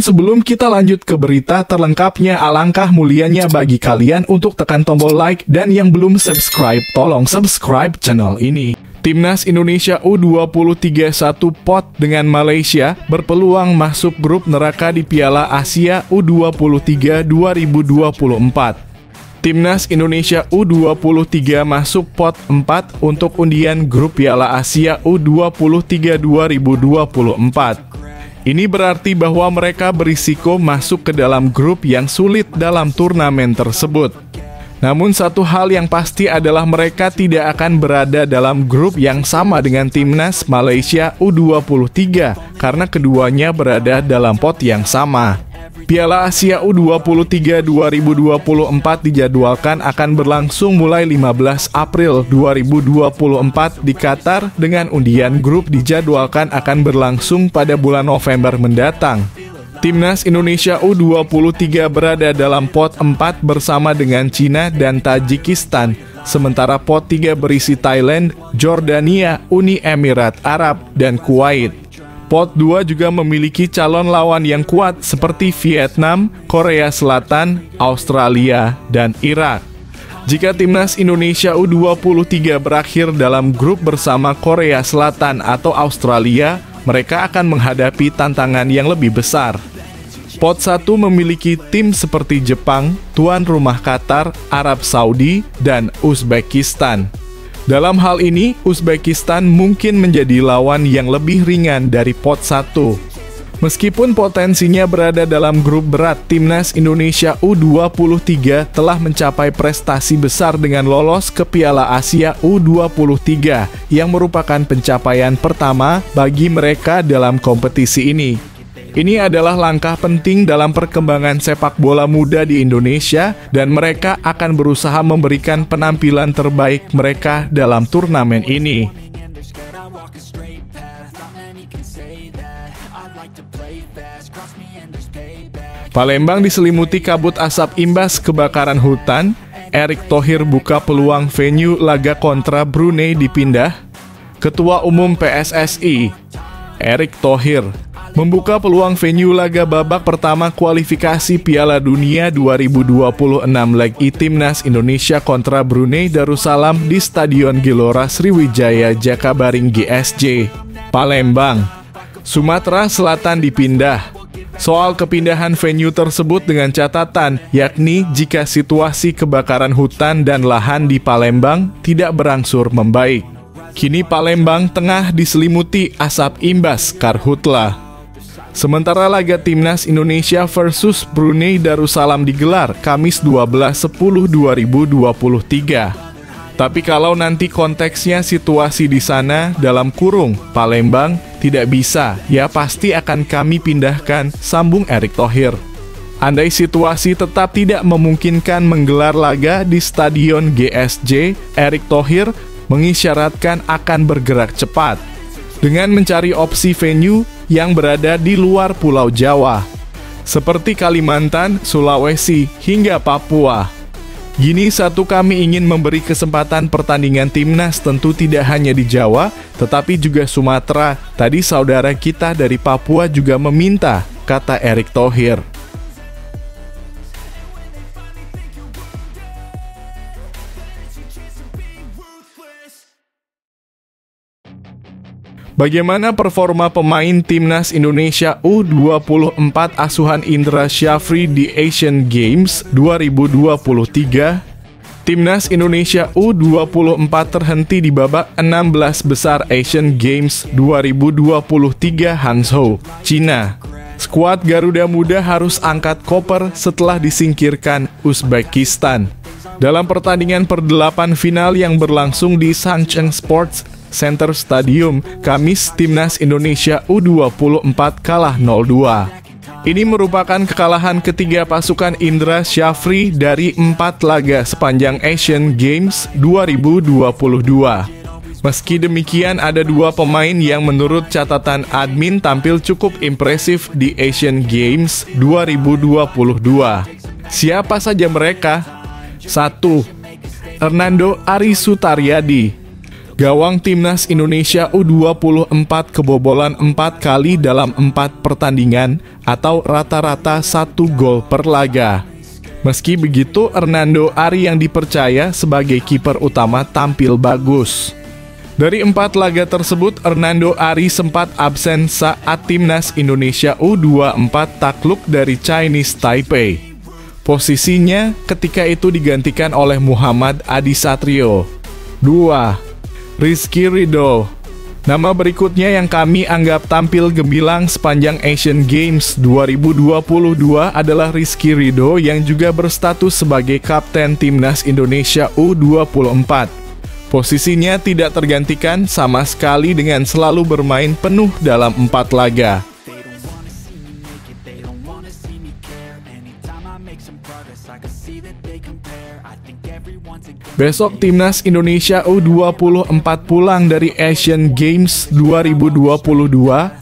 sebelum kita lanjut ke berita terlengkapnya, alangkah mulianya bagi kalian untuk tekan tombol like, dan yang belum subscribe, tolong subscribe channel ini. Timnas Indonesia U23 satu pot dengan Malaysia berpeluang masuk grup neraka di Piala Asia U23 2024. Timnas Indonesia U23 masuk pot 4 untuk undian grup Piala Asia U23 2024. Ini berarti bahwa mereka berisiko masuk ke dalam grup yang sulit dalam turnamen tersebut. Namun satu hal yang pasti adalah mereka tidak akan berada dalam grup yang sama dengan Timnas Malaysia U23 karena keduanya berada dalam pot yang sama. Piala Asia U23 2024 dijadwalkan akan berlangsung mulai 15 April 2024 di Qatar dengan undian grup dijadwalkan akan berlangsung pada bulan November mendatang. Timnas Indonesia U23 berada dalam pot 4 bersama dengan Cina dan Tajikistan, sementara pot 3 berisi Thailand, Jordania, Uni Emirat Arab, dan Kuwait. Pot 2 juga memiliki calon lawan yang kuat seperti Vietnam, Korea Selatan, Australia, dan Irak. Jika Timnas Indonesia U23 berakhir dalam grup bersama Korea Selatan atau Australia, mereka akan menghadapi tantangan yang lebih besar. Pot 1 memiliki tim seperti Jepang, tuan rumah Qatar, Arab Saudi, dan Uzbekistan. Dalam hal ini, Uzbekistan mungkin menjadi lawan yang lebih ringan dari pot 1. Meskipun potensinya berada dalam grup berat, Timnas Indonesia U23 telah mencapai prestasi besar dengan lolos ke Piala Asia U23 yang merupakan pencapaian pertama bagi mereka dalam kompetisi ini. Ini adalah langkah penting dalam perkembangan sepak bola muda di Indonesia dan mereka akan berusaha memberikan penampilan terbaik mereka dalam turnamen ini. Palembang diselimuti kabut asap imbas kebakaran hutan. Erick Thohir buka peluang venue laga kontra Brunei dipindah. Ketua Umum PSSI Erick Thohir membuka peluang venue laga babak pertama kualifikasi Piala Dunia 2026 leg E Timnas Indonesia kontra Brunei Darussalam di Stadion Gelora Sriwijaya Jakabaring GSJ, Palembang, Sumatera Selatan dipindah. Soal kepindahan venue tersebut dengan catatan, yakni jika situasi kebakaran hutan dan lahan di Palembang tidak berangsur membaik. Kini Palembang tengah diselimuti asap imbas karhutla. Sementara laga Timnas Indonesia versus Brunei Darussalam digelar Kamis 12/10/2023. Tapi kalau nanti konteksnya situasi di sana dalam kurung Palembang tidak bisa, ya pasti akan kami pindahkan, sambung Erick Thohir. Andai situasi tetap tidak memungkinkan menggelar laga di Stadion GSJ, Erick Thohir mengisyaratkan akan bergerak cepat dengan mencari opsi venue yang berada di luar Pulau Jawa, seperti Kalimantan, Sulawesi, hingga Papua. Gini satu, kami ingin memberi kesempatan pertandingan timnas tentu tidak hanya di Jawa, tetapi juga Sumatera. Tadi saudara kita dari Papua juga meminta, kata Erick Thohir. Bagaimana performa pemain Timnas Indonesia U24 asuhan Indra Syafri di Asian Games 2023? Timnas Indonesia U24 terhenti di babak 16 besar Asian Games 2023 Hangzhou, Cina. Skuad Garuda Muda harus angkat koper setelah disingkirkan Uzbekistan. Dalam pertandingan per-8 final yang berlangsung di Sancheng Sports Center Stadium, Kamis, Timnas Indonesia U24 kalah 0-2. Ini merupakan kekalahan ketiga pasukan Indra Syafri dari 4 laga sepanjang Asian Games 2022. Meski demikian, ada 2 pemain yang menurut catatan admin tampil cukup impresif di Asian Games 2022. Siapa saja mereka? 1. Hernando Ari Sutaryadi. Gawang Timnas Indonesia U24 kebobolan 4 kali dalam 4 pertandingan atau rata-rata 1 gol per laga. Meski begitu, Hernando Ari yang dipercaya sebagai kiper utama tampil bagus. Dari 4 laga tersebut, Hernando Ari sempat absen saat Timnas Indonesia U24 takluk dari Chinese Taipei. Posisinya ketika itu digantikan oleh Muhammad Adi Satrio. 2. Rizky Ridho. Nama berikutnya yang kami anggap tampil gemilang sepanjang Asian Games 2022 adalah Rizky Ridho yang juga berstatus sebagai kapten Timnas Indonesia U24. Posisinya tidak tergantikan sama sekali dengan selalu bermain penuh dalam 4 laga. Besok Timnas Indonesia U24 pulang dari Asian Games 2022,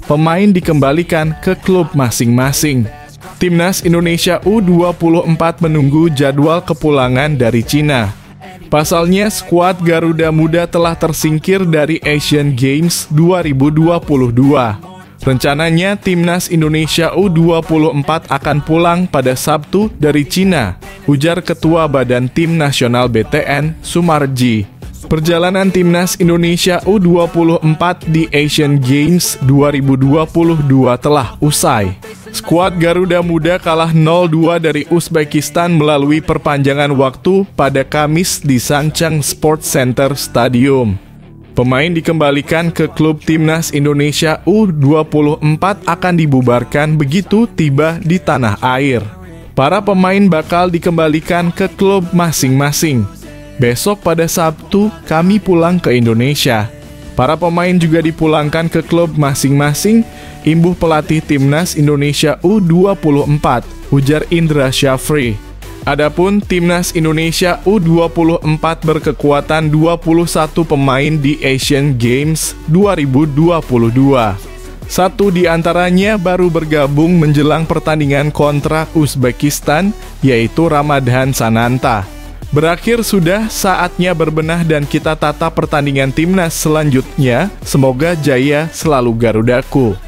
pemain dikembalikan ke klub masing-masing. Timnas Indonesia U24 menunggu jadwal kepulangan dari Cina. Pasalnya, skuad Garuda Muda telah tersingkir dari Asian Games 2022. Rencananya, Timnas Indonesia U24 akan pulang pada Sabtu dari Cina, ujar Ketua Badan Tim Nasional BTN, Sumarji. Perjalanan Timnas Indonesia U24 di Asian Games 2022 telah usai. Skuad Garuda Muda kalah 0-2 dari Uzbekistan melalui perpanjangan waktu pada Kamis di Sanchang Sports Center Stadium. Pemain dikembalikan ke klub Timnas Indonesia U24 akan dibubarkan begitu tiba di tanah air. Para pemain bakal dikembalikan ke klub masing-masing. Besok pada Sabtu kami pulang ke Indonesia. Para pemain juga dipulangkan ke klub masing-masing, imbuh pelatih Timnas Indonesia U24, ujar Indra Syafri. Adapun Timnas Indonesia U24 berkekuatan 21 pemain di Asian Games 2022. 1 di antaranya baru bergabung menjelang pertandingan kontra Uzbekistan, yaitu Ramadhan Sananta. Berakhir sudah, saatnya berbenah dan kita tata pertandingan timnas selanjutnya. Semoga jaya selalu Garudaku.